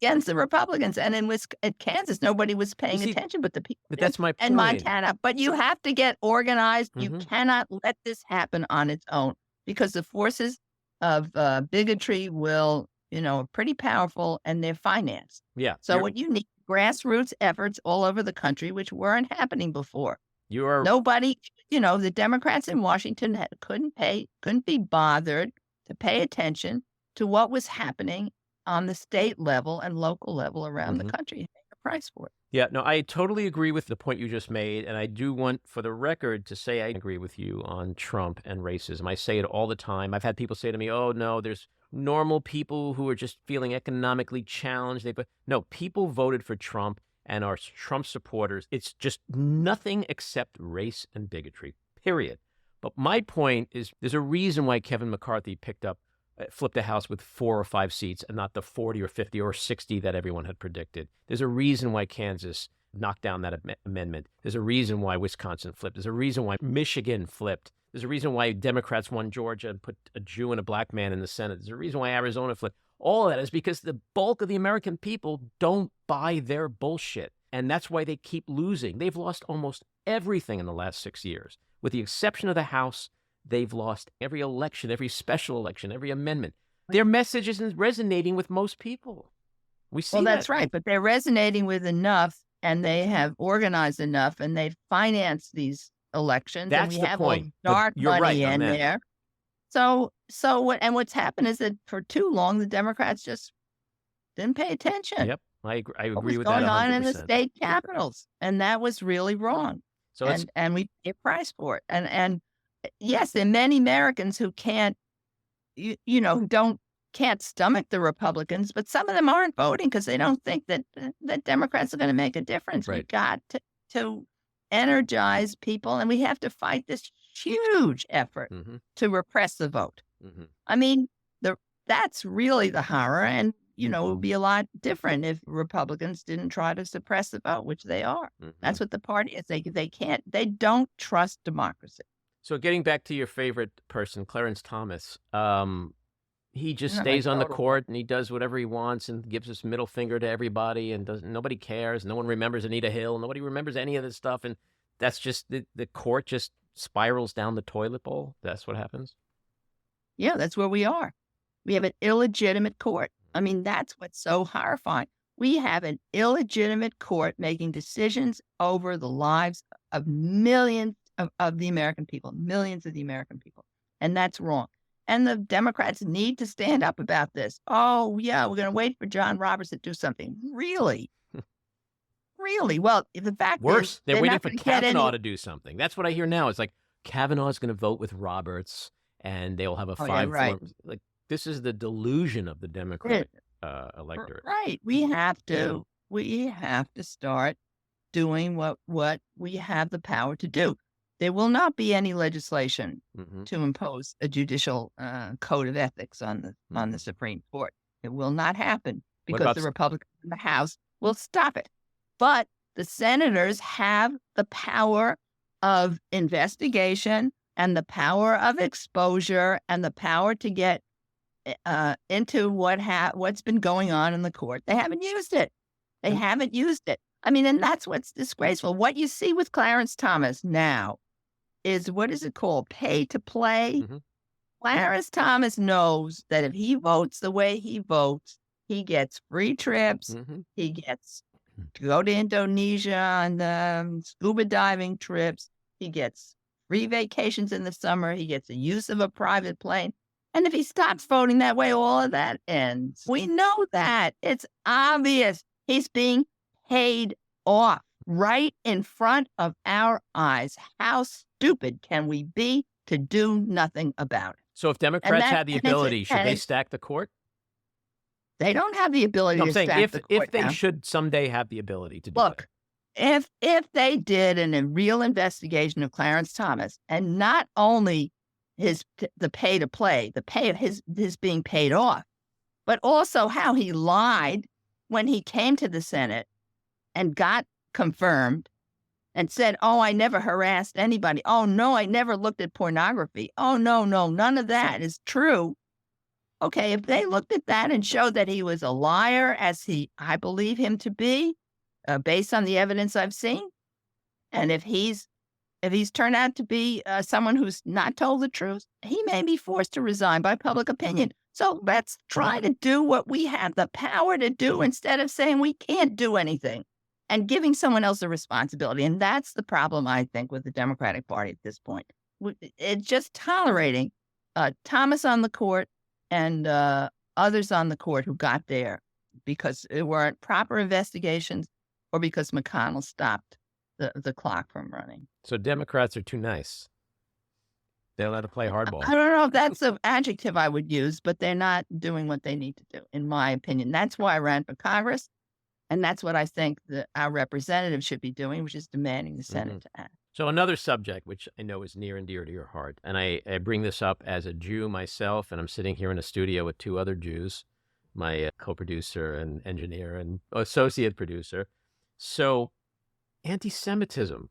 against the Republicans. And in Kansas, nobody was paying attention but the people.
But that's my point.
And Montana. But you have to get organized. You
Mhm.
cannot let this happen on its own, because the forces of bigotry are pretty powerful, and they're financed.
Yeah.
So what you need, grassroots efforts all over the country, which weren't happening before. Nobody, the Democrats in Washington couldn't be bothered to pay attention to what was happening on the state level and local level around the country and pay the price for it.
Yeah, no, I totally agree with the point you just made. And I do want, for the record, to say I agree with you on Trump and racism. I say it all the time. I've had people say to me, oh, no, there's normal people who are just feeling economically challenged. No, people voted for Trump and are Trump supporters. It's just nothing except race and bigotry, period. But my point is there's a reason why Kevin McCarthy flipped a House with 4 or 5 seats and not the 40 or 50 or 60 that everyone had predicted. There's a reason why Kansas knocked down that amendment. There's a reason why Wisconsin flipped. There's a reason why Michigan flipped. There's a reason why Democrats won Georgia and put a Jew and a black man in the Senate. There's a reason why Arizona flipped. All of that is because the bulk of the American people don't buy their bullshit. And that's why they keep losing. They've lost almost everything in the last 6 years. With the exception of the House, they've lost every election, every special election, every amendment. Their message isn't resonating with most people. We see
Well,
that.
that's right. But they're resonating with enough, and they have organized enough, and they've financed these elections.
That's
and we
the
have
point.
All dark
But you're
money
right on
in
that.
there. What's happened is that for too long, the Democrats just didn't pay attention.
Yep, I agree
What
with
was
that
going
100%.
on in the state capitals, and that was really wrong.
So let's
And we pay a price for it. And yes, there are many Americans who can't, can't stomach the Republicans, but some of them aren't voting because they don't think that Democrats are going to make a difference.
Right.
We've got to energize people, and we have to fight this huge effort to repress the vote. I mean, that's really the horror, and it would be a lot different if Republicans didn't try to suppress the vote, which they are. That's what the party is. They don't trust democracy.
So getting back to your favorite person, Clarence Thomas, he just stays on the court and he does whatever he wants and gives his middle finger to everybody and nobody cares. No one remembers Anita Hill. Nobody remembers any of this stuff. And that's just the court just spirals down the toilet bowl. That's what happens.
Yeah, that's where we are. We have an illegitimate court. I mean, that's what's so horrifying. We have an illegitimate court making decisions over the lives of millions of the American people, millions of the American people. And that's wrong. And the Democrats need to stand up about this. Oh, yeah, we're going to wait for John Roberts to do something. Really? Really? Well, the fact
Worse,
is,
they're waiting
not
for
gonna get
Kavanaugh
any-
to do something. That's what I hear now. It's like Kavanaugh's going to vote with Roberts and they'll have a
Oh, yeah,
five.
right.
Like this is the delusion of the Democratic electorate.
Right. We have to start doing what we have the power to do. There will not be any legislation to impose a judicial code of ethics on the Supreme Court. It will not happen because
about
the Republicans in the House will stop it. But the senators have the power of investigation and the power of exposure and the power to get into what's been going on in the court. They haven't used it. They haven't used it. I mean, and that's what's disgraceful. What you see with Clarence Thomas now is, what is it called? Pay to play.
Mm-hmm.
Clarence Thomas knows that if he votes the way he votes, he gets free trips.
Mm-hmm.
He gets to go to Indonesia on scuba diving trips. He gets free vacations in the summer. He gets the use of a private plane. And if he stops voting that way, all of that ends. We know that. It's obvious. He's being paid off right in front of our eyes. How stupid can we be to do nothing about it?
So if Democrats had the ability, should they stack the court?
They don't have the ability to stack the court.
If they should someday have the ability to do
Look, if they did a real investigation of Clarence Thomas, and not only the pay to play, the pay of his being paid off, but also how he lied when he came to the Senate and got confirmed and said, "Oh, I never harassed anybody. Oh, no, I never looked at pornography. Oh, no, none of that is true." Okay, if they looked at that and showed that he was a liar, as I believe him to be, based on the evidence I've seen, and if he's turned out to be someone who's not told the truth, he may be forced to resign by public opinion. So let's try to do what we have the power to do instead of saying we can't do anything and giving someone else the responsibility. And that's the problem, I think, with the Democratic Party at this point. It's just tolerating Thomas on the court and others on the court who got there because it weren't proper investigations or because McConnell stopped the clock from running.
So Democrats are too nice. They let it play hardball.
I don't know if that's an adjective I would use, but they're not doing what they need to do, in my opinion. That's why I ran for Congress, and that's what I think our representatives should be doing, which is demanding the Senate to act.
So another subject, which I know is near and dear to your heart, and I bring this up as a Jew myself, and I'm sitting here in a studio with two other Jews, my co-producer and engineer and associate producer. So anti-Semitism,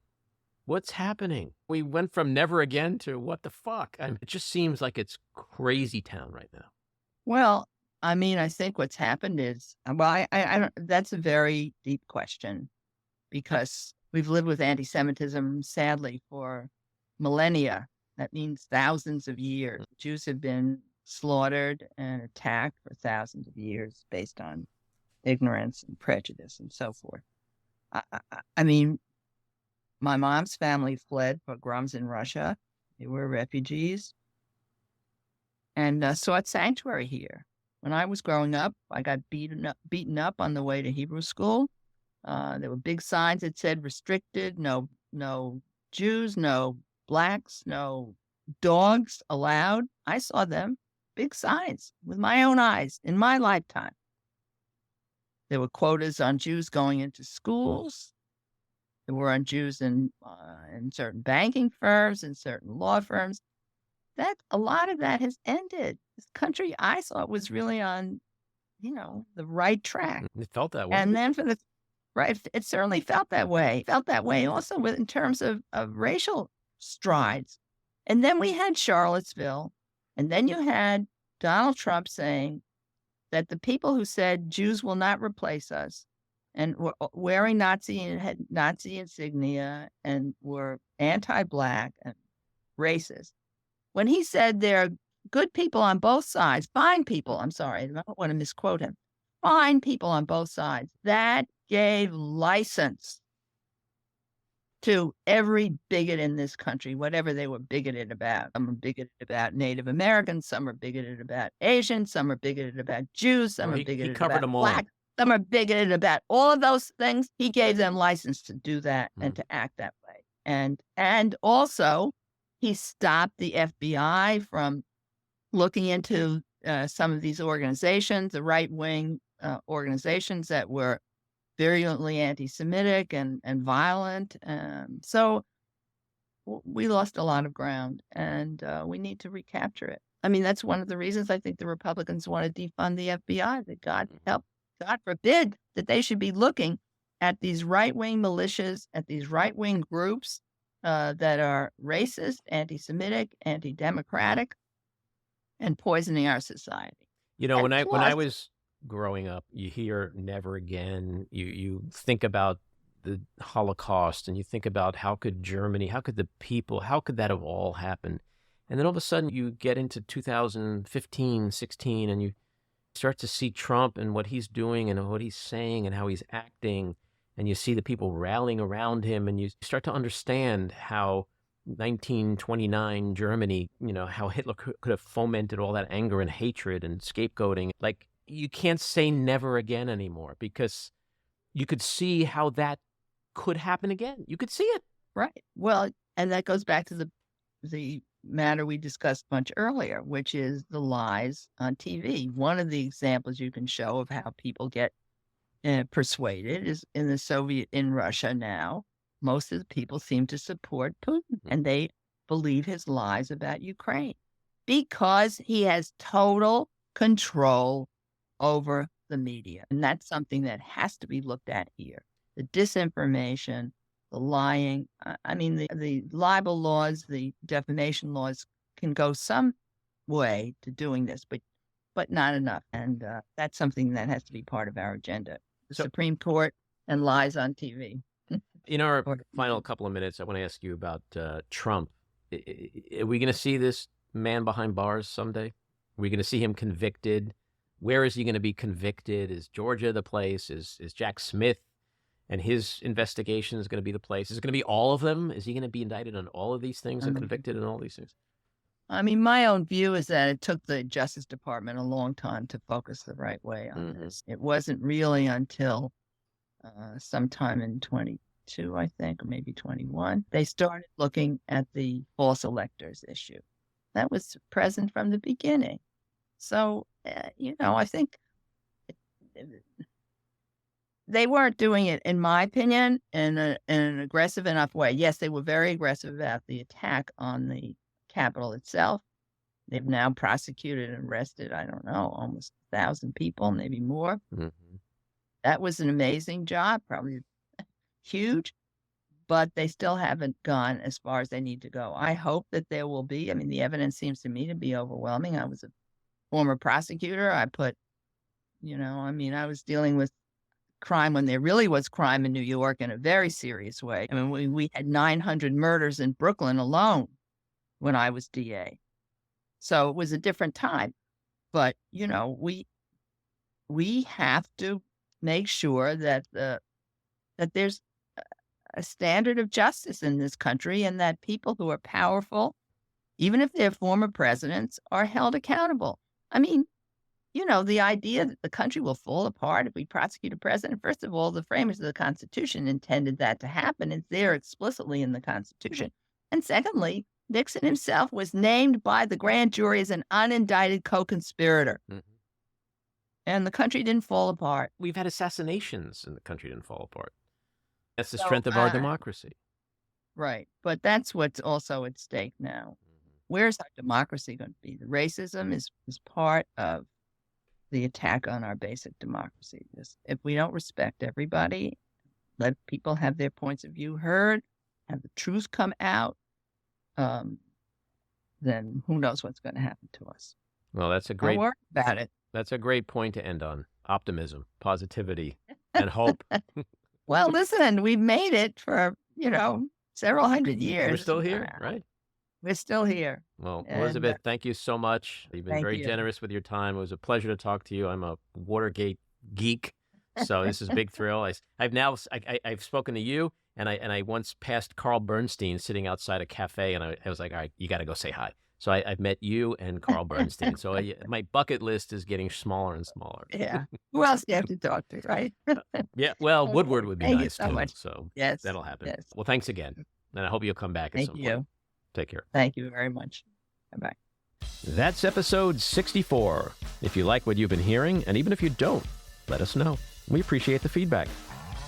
what's happening? We went from never again to what the fuck? It just seems like it's crazy town right now.
Well, I mean, I think what's happened is, well, I don't, that's a very deep question because we've lived with anti-Semitism, sadly, for millennia. That means thousands of years. Jews have been slaughtered and attacked for thousands of years based on ignorance and prejudice and so forth. I mean, my mom's family fled pogroms in Russia. They were refugees and sought sanctuary here. When I was growing up, I got beaten up on the way to Hebrew school. There were big signs that said restricted, no Jews, no blacks, no dogs allowed. I saw them, big signs, with my own eyes in my lifetime. There were quotas on Jews going into schools. There were on Jews in certain banking firms and certain law firms. That a lot of that has ended. This country, I thought, was really on, the right track.
It felt that way.
And then it certainly felt that way. It felt that way also in terms of racial strides. And then we had Charlottesville, and then you had Donald Trump saying that the people who said Jews will not replace us and were wearing Nazi insignia and were anti-Black and racist, when he said they're good people on both sides, fine people, I'm sorry, I don't want to misquote him, fine people on both sides, that gave license to every bigot in this country, whatever they were bigoted about. Some are bigoted about Native Americans, some are bigoted about Asians, some are bigoted about Jews, some are bigoted about Black, some are bigoted about all of those things. He gave them license to do that and to act that way. And also, he stopped the FBI from looking into some of these organizations, the right-wing organizations that were virulently anti-Semitic and violent. So we lost a lot of ground, and we need to recapture it. I mean, that's one of the reasons I think the Republicans want to defund the FBI. That God forbid that they should be looking at these right-wing militias, at these right-wing groups that are racist, anti-Semitic, anti-democratic, and poisoning our society.
You know,
And
when I
plus,
was growing up, you hear never again. You think about the Holocaust, and you think about how could Germany, how could the people, how could that have all happened? And then all of a sudden you get into 2015, 16, and you start to see Trump and what he's doing and what he's saying and how he's acting, and you see the people rallying around him, and you start to understand how 1929 Germany, you know, how Hitler could have fomented all that anger and hatred and scapegoating. Like, you can't say never again anymore, because you could see how that could happen again. You could see it.
right. Well, and that goes back to the matter we discussed much earlier, which is the lies on TV. One of the examples you can show of how people get persuaded is in Russia now. Most of the people seem to support Putin, and they believe his lies about Ukraine because he has total control over the media. And that's something that has to be looked at here. The disinformation, the lying. I mean, the libel laws, the defamation laws can go some way to doing this, but not enough. And that's something that has to be part of our agenda. The Supreme Court and lies on TV.
In our final couple of minutes, I want to ask you about Trump. Are we going to see this man behind bars someday? Are we going to see him convicted? Where is he going to be convicted? Is Georgia the place? Is Jack Smith and his investigation is going to be the place? Is it going to be all of them? Is he going to be indicted on all of these things and convicted on all these things?
I mean, my own view is that it took the Justice Department a long time to focus the right way on this. It wasn't really until sometime in 22, I think, or maybe 21, they started looking at the false electors issue. That was present from the beginning. So, I think they weren't doing it, in my opinion, in an aggressive enough way. Yes, they were very aggressive about the attack on the Capitol itself. They've now prosecuted and arrested, I don't know, almost 1,000 people, maybe more. That was an amazing job, probably huge, but they still haven't gone as far as they need to go. I hope that there will be. I mean, the evidence seems to me to be overwhelming. I was a former prosecutor. I was dealing with crime when there really was crime in New York in a very serious way. I mean, we had 900 murders in Brooklyn alone when I was DA. So it was a different time. But, we have to make sure that that there's a standard of justice in this country, and that people who are powerful, even if they're former presidents, are held accountable. I mean, the idea that the country will fall apart if we prosecute a president, first of all, the framers of the Constitution intended that to happen. It's there explicitly in the Constitution. And secondly, Nixon himself was named by the grand jury as an unindicted co-conspirator. And the country didn't fall apart.
We've had assassinations and the country didn't fall apart. That's the strength of our democracy.
Right. But that's what's also at stake now. Where's our democracy going to be? The racism is part of the attack on our basic democracy. If we don't respect everybody, let people have their points of view heard, have the truth come out, then who knows what's going to happen to us.
Well, that's a
Don't worry about it.
That's a great point to end on. Optimism, positivity, and hope.
Well, listen, we've made it for, several hundred years.
We're still here, right?
We're still here.
Well, Elizabeth, thank you so much. You've been very generous with your time. It was a pleasure to talk to you. I'm a Watergate geek, so this is a big thrill. I've spoken to you, and I once passed Carl Bernstein sitting outside a cafe, and I was like, all right, you got to go say hi. So I've met you and Carl Bernstein. So my bucket list is getting smaller and smaller.
Yeah. Who else do you have to talk to, right?
Yeah. Well, Woodward would be
Thank
nice
you so
too.
much.
So
yes,
that'll happen.
Yes.
Well, thanks again. And I hope you'll come back at some point. Take care.
Thank you very much. Bye-bye.
That's episode 64. If you like what you've been hearing, and even if you don't, let us know. We appreciate the feedback.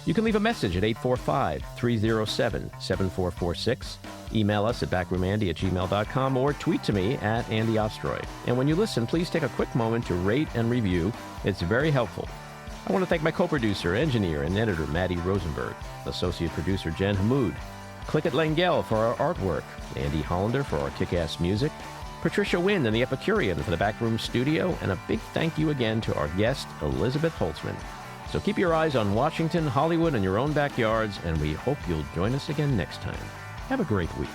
You can leave a message at 845-307-7446. Email us at backroomandy@gmail.com or tweet to me at Andy Ostroy. And when you listen, please take a quick moment to rate and review. It's very helpful. I want to thank my co-producer, engineer, and editor, Maddie Rosenberg, associate producer, Jen Hammoud, Clickett Langell for our artwork, Andy Hollander for our kick-ass music, Patricia Wynn and the Epicurean for the Backroom Studio, and a big thank you again to our guest, Elizabeth Holtzman. So keep your eyes on Washington, Hollywood, and your own backyards, and we hope you'll join us again next time. Have a great week.